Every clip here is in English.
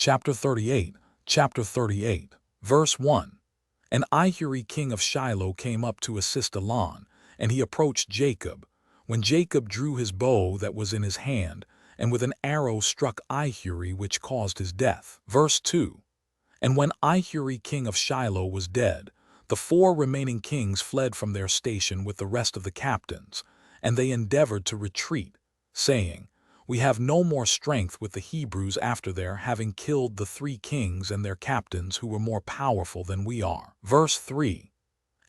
Chapter 38, verse 1. And Ahuri king of Shiloh came up to assist Elon, and he approached Jacob. When Jacob drew his bow that was in his hand, and with an arrow struck Ahuri, which caused his death. Verse 2. And when Ahuri king of Shiloh was dead, the 4 remaining kings fled from their station with the rest of the captains, and they endeavored to retreat, saying, We have no more strength with the Hebrews after their having killed the 3 kings and their captains who were more powerful than we are. Verse 3.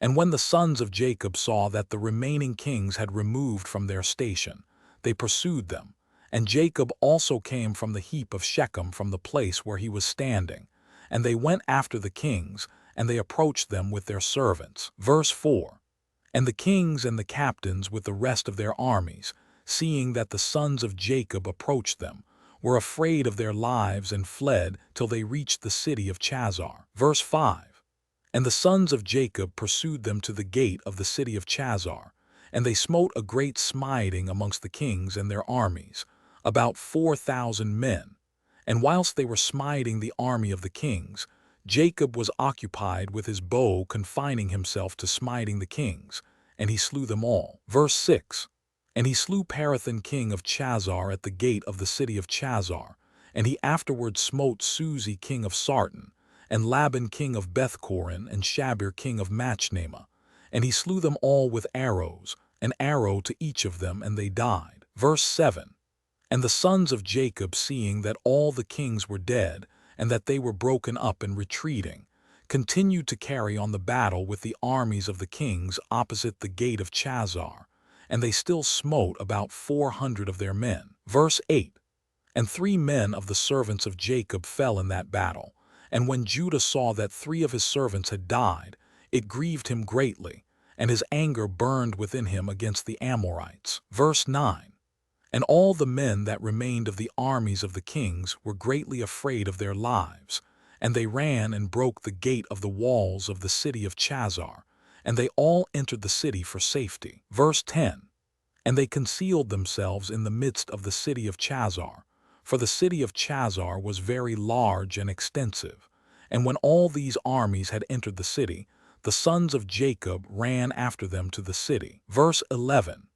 And when the sons of Jacob saw that the remaining kings had removed from their station, they pursued them, and Jacob also came from the heap of Shechem from the place where he was standing, and they went after the kings, and they approached them with their servants. Verse 4. And the kings and the captains with the rest of their armies, seeing that the sons of Jacob approached them, were afraid of their lives and fled till they reached the city of Chazar. Verse 5. And the sons of Jacob pursued them to the gate of the city of Chazar, and they smote a great smiting amongst the kings and their armies, about 4,000 men. And whilst they were smiting the army of the kings, Jacob was occupied with his bow, confining himself to smiting the kings, and he slew them all. Verse 6. And he slew Parathan king of Chazar at the gate of the city of Chazar, and he afterward smote Suzi king of Sarton, and Laban king of Bethcorin, and Shabir king of Machnema, and he slew them all with arrows, an arrow to each of them, and they died. Verse 7. And the sons of Jacob, seeing that all the kings were dead, and that they were broken up and retreating, continued to carry on the battle with the armies of the kings opposite the gate of Chazar, and they still smote about 400 of their men. Verse 8. And 3 men of the servants of Jacob fell in that battle, and when Judah saw that 3 of his servants had died, it grieved him greatly, and his anger burned within him against the Amorites. Verse 9. And all the men that remained of the armies of the kings were greatly afraid of their lives, and they ran and broke the gate of the walls of the city of Chazar, and they all entered the city for safety. Verse 10. And they concealed themselves in the midst of the city of Chazar, for the city of Chazar was very large and extensive. And when all these armies had entered the city, the sons of Jacob ran after them to the city. Verse 11.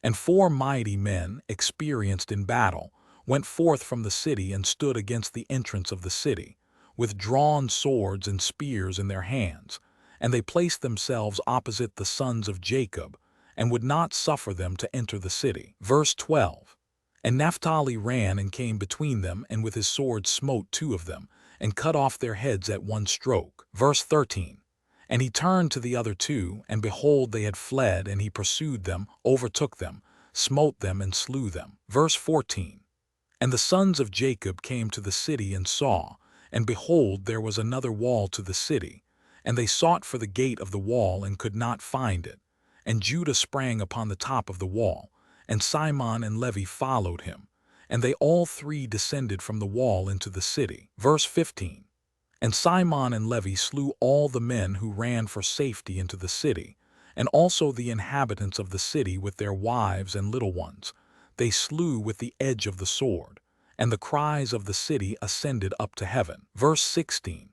And 4 mighty men, experienced in battle, went forth from the city and stood against the entrance of the city, with drawn swords and spears in their hands, and they placed themselves opposite the sons of Jacob, and would not suffer them to enter the city. Verse 12. And Naphtali ran and came between them, and with his sword smote 2 of them, and cut off their heads at one stroke. Verse 13. And he turned to the other 2, and behold, they had fled, and he pursued them, overtook them, smote them, and slew them. Verse 14. And the sons of Jacob came to the city and saw, and behold, there was another wall to the city, and they sought for the gate of the wall and could not find it. And Judah sprang upon the top of the wall, and Simon and Levi followed him, and they all 3 descended from the wall into the city. Verse 15. And Simon and Levi slew all the men who ran for safety into the city, and also the inhabitants of the city with their wives and little ones. They slew with the edge of the sword, and the cries of the city ascended up to heaven. Verse 16.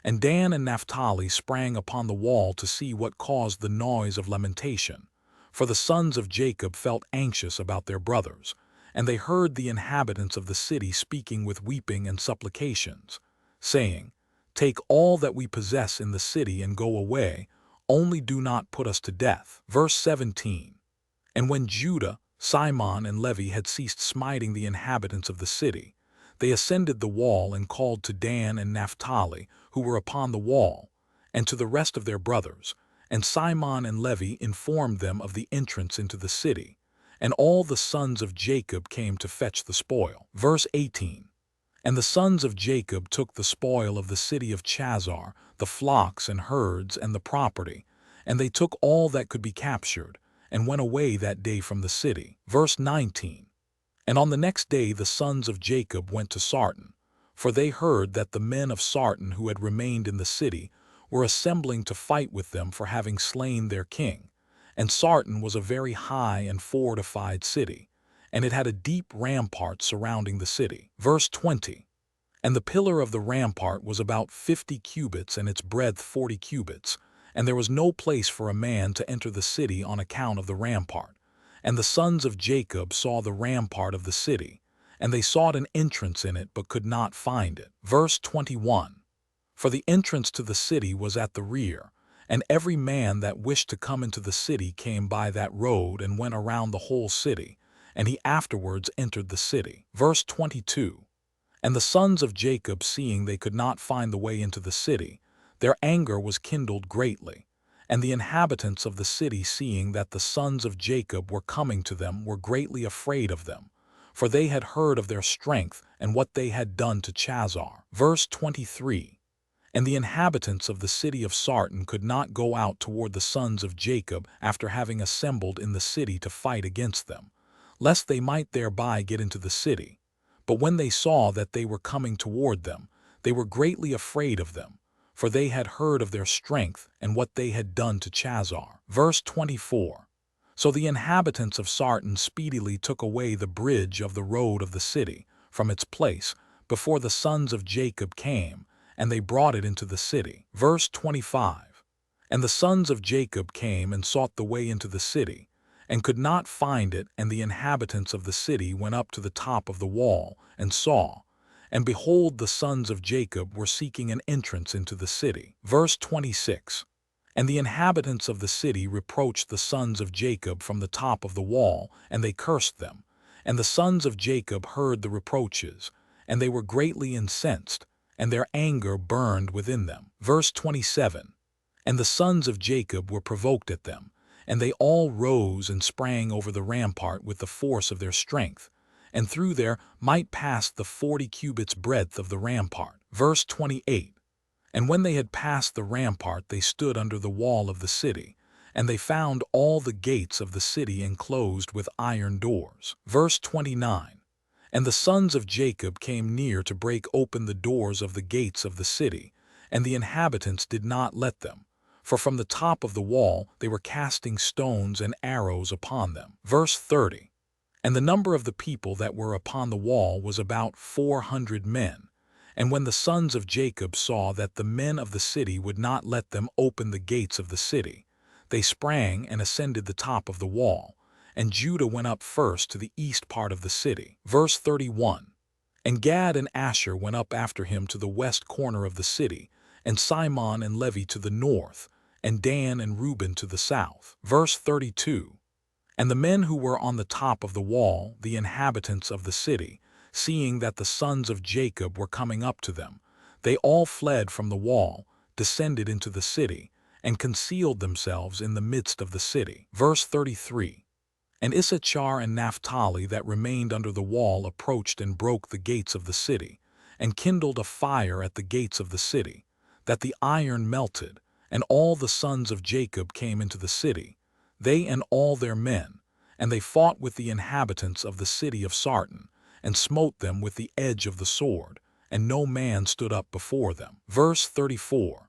And Dan and Naphtali sprang upon the wall to see what caused the noise of lamentation, for the sons of Jacob felt anxious about their brothers, and they heard the inhabitants of the city speaking with weeping and supplications, saying, Take all that we possess in the city and go away, only do not put us to death. Verse 17. And when Judah, Simon, and Levi had ceased smiting the inhabitants of the city, they ascended the wall and called to Dan and Naphtali, who were upon the wall, and to the rest of their brothers, and Simon and Levi informed them of the entrance into the city, and all the sons of Jacob came to fetch the spoil. Verse 18. And the sons of Jacob took the spoil of the city of Chazar, the flocks and herds and the property, and they took all that could be captured, and went away that day from the city. Verse 19. And on the next day the sons of Jacob went to Sarton, for they heard that the men of Sarton who had remained in the city were assembling to fight with them for having slain their king. And Sarton was a very high and fortified city, and it had a deep rampart surrounding the city. Verse 20. And the pillar of the rampart was about 50 cubits and its breadth 40 cubits, and there was no place for a man to enter the city on account of the rampart. And the sons of Jacob saw the rampart of the city, and they sought an entrance in it but could not find it. Verse 21. For the entrance to the city was at the rear, and every man that wished to come into the city came by that road and went around the whole city, and he afterwards entered the city. Verse 22. And the sons of Jacob, seeing they could not find the way into the city, their anger was kindled greatly. And the inhabitants of the city, seeing that the sons of Jacob were coming to them, were greatly afraid of them, for they had heard of their strength and what they had done to Jasher. Verse 23. And the inhabitants of the city of Sarton could not go out toward the sons of Jacob after having assembled in the city to fight against them, lest they might thereby get into the city. But when they saw that they were coming toward them, they were greatly afraid of them, for they had heard of their strength and what they had done to Jasher. Verse 24. So the inhabitants of Sarton speedily took away the bridge of the road of the city from its place before the sons of Jacob came, and they brought it into the city. Verse 25. And the sons of Jacob came and sought the way into the city, and could not find it, and the inhabitants of the city went up to the top of the wall, and saw, and behold, the sons of Jacob were seeking an entrance into the city. Verse 26. And the inhabitants of the city reproached the sons of Jacob from the top of the wall, and they cursed them. And the sons of Jacob heard the reproaches, and they were greatly incensed, and their anger burned within them. Verse 27. And the sons of Jacob were provoked at them, and they all rose and sprang over the rampart with the force of their strength, and through their might passed the 40 cubits breadth of the rampart. Verse 28. And when they had passed the rampart, they stood under the wall of the city, and they found all the gates of the city enclosed with iron doors. Verse 29. And the sons of Jacob came near to break open the doors of the gates of the city, and the inhabitants did not let them, for from the top of the wall they were casting stones and arrows upon them. Verse 30. And the number of the people that were upon the wall was about 400 men. And when the sons of Jacob saw that the men of the city would not let them open the gates of the city, they sprang and ascended the top of the wall, and Judah went up first to the east part of the city. Verse 31. And Gad and Asher went up after him to the west corner of the city, and Simon and Levi to the north, and Dan and Reuben to the south. Verse 32. And the men who were on the top of the wall, the inhabitants of the city, seeing that the sons of Jacob were coming up to them, they all fled from the wall, descended into the city, and concealed themselves in the midst of the city. Verse 33. And Issachar and Naphtali that remained under the wall approached and broke the gates of the city, and kindled a fire at the gates of the city, that the iron melted, and all the sons of Jacob came into the city, they and all their men, and they fought with the inhabitants of the city of Sarton, and smote them with the edge of the sword, and no man stood up before them. Verse 34.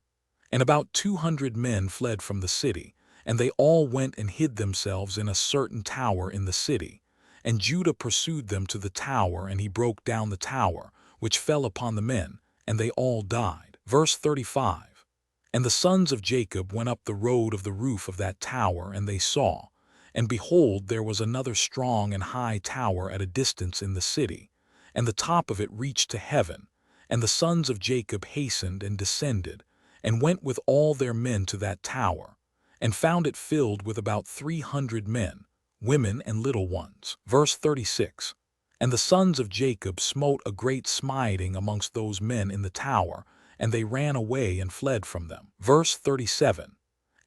And about 200 men fled from the city, and they all went and hid themselves in a certain tower in the city. And Judah pursued them to the tower, and he broke down the tower, which fell upon the men, and they all died. Verse 35. And the sons of Jacob went up the road of the roof of that tower, and they saw, and behold, there was another strong and high tower at a distance in the city, and the top of it reached to heaven. And the sons of Jacob hastened and descended, and went with all their men to that tower, and found it filled with about 300 men, women and little ones. Verse 36. And the sons of Jacob smote a great smiting amongst those men in the tower, and they ran away and fled from them. Verse 37.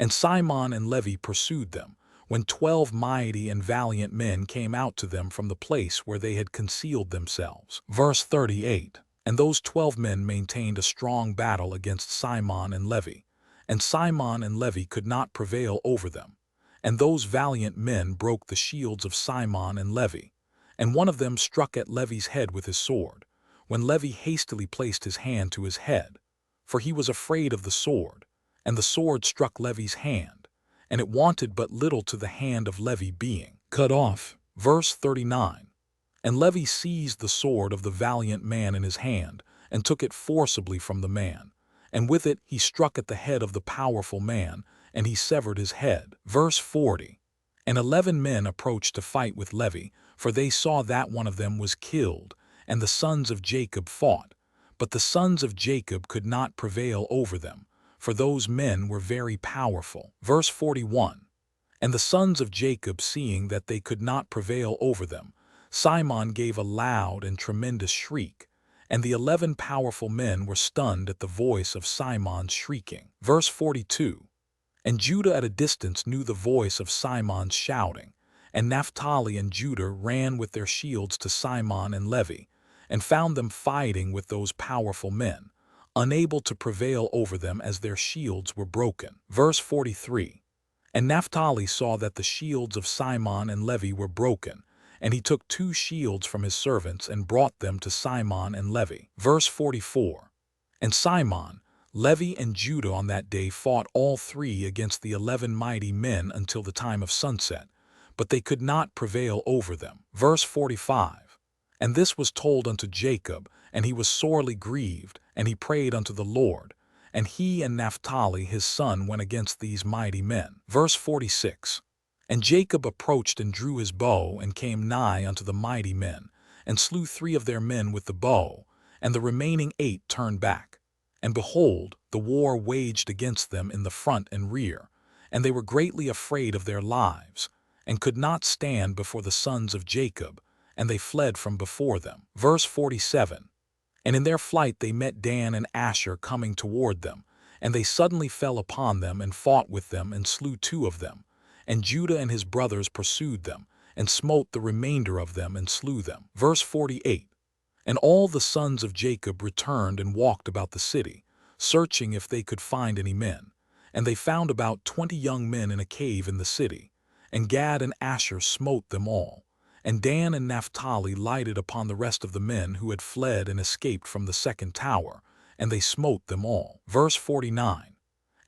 And Simon and Levi pursued them, when 12 mighty and valiant men came out to them from the place where they had concealed themselves. Verse 38. And those 12 men maintained a strong battle against Simon and Levi, and Simon and Levi could not prevail over them. And those valiant men broke the shields of Simon and Levi, and one of them struck at Levi's head with his sword, when Levi hastily placed his hand to his head, for he was afraid of the sword, and the sword struck Levi's hand, and it wanted but little to the hand of Levi being cut off. Verse 39. And Levi seized the sword of the valiant man in his hand, and took it forcibly from the man. And with it he struck at the head of the powerful man, and he severed his head. Verse 40. And 11 men approached to fight with Levi, for they saw that one of them was killed, and the sons of Jacob fought. But the sons of Jacob could not prevail over them, for those men were very powerful. Verse 41. And the sons of Jacob, seeing that they could not prevail over them, Simon gave a loud and tremendous shriek, and the 11 powerful men were stunned at the voice of Simon's shrieking. Verse 42. And Judah at a distance knew the voice of Simon's shouting, and Naphtali and Judah ran with their shields to Simon and Levi, and found them fighting with those powerful men, unable to prevail over them as their shields were broken. Verse 43. And Naphtali saw that the shields of Simon and Levi were broken, and he took 2 shields from his servants and brought them to Simon and Levi. Verse 44. And Simon, Levi, and Judah on that day fought all 3 against the 11 mighty men until the time of sunset, but they could not prevail over them. Verse 45. And this was told unto Jacob, and he was sorely grieved, and he prayed unto the Lord. And he and Naphtali his son went against these mighty men. Verse 46. And Jacob approached and drew his bow, and came nigh unto the mighty men, and slew 3 of their men with the bow, and the remaining 8 turned back. And behold, the war waged against them in the front and rear, and they were greatly afraid of their lives, and could not stand before the sons of Jacob, and they fled from before them. Verse 47. And in their flight they met Dan and Asher coming toward them, and they suddenly fell upon them and fought with them and slew 2 of them. And Judah and his brothers pursued them, and smote the remainder of them and slew them. Verse 48. And all the sons of Jacob returned and walked about the city, searching if they could find any men. And they found about 20 young men in a cave in the city. And Gad and Asher smote them all. And Dan and Naphtali lighted upon the rest of the men who had fled and escaped from the second tower, and they smote them all. Verse 49.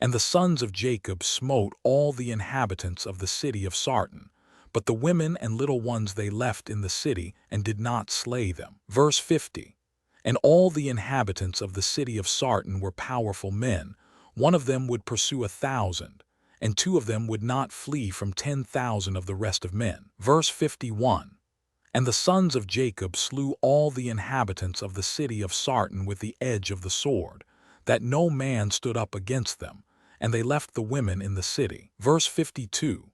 And the sons of Jacob smote all the inhabitants of the city of Sarton, but the women and little ones they left in the city, and did not slay them. Verse 50. And all the inhabitants of the city of Sarton were powerful men. One of them would pursue 1,000, and 2 of them would not flee from 10,000 of the rest of men. Verse 51. And the sons of Jacob slew all the inhabitants of the city of Sarton with the edge of the sword, that no man stood up against them, and they left the women in the city. Verse 52.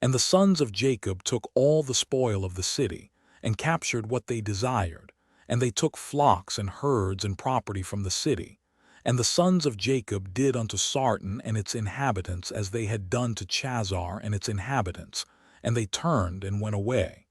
And the sons of Jacob took all the spoil of the city, and captured what they desired, and they took flocks and herds and property from the city. And the sons of Jacob did unto Sarton and its inhabitants as they had done to Chazar and its inhabitants, and they turned and went away.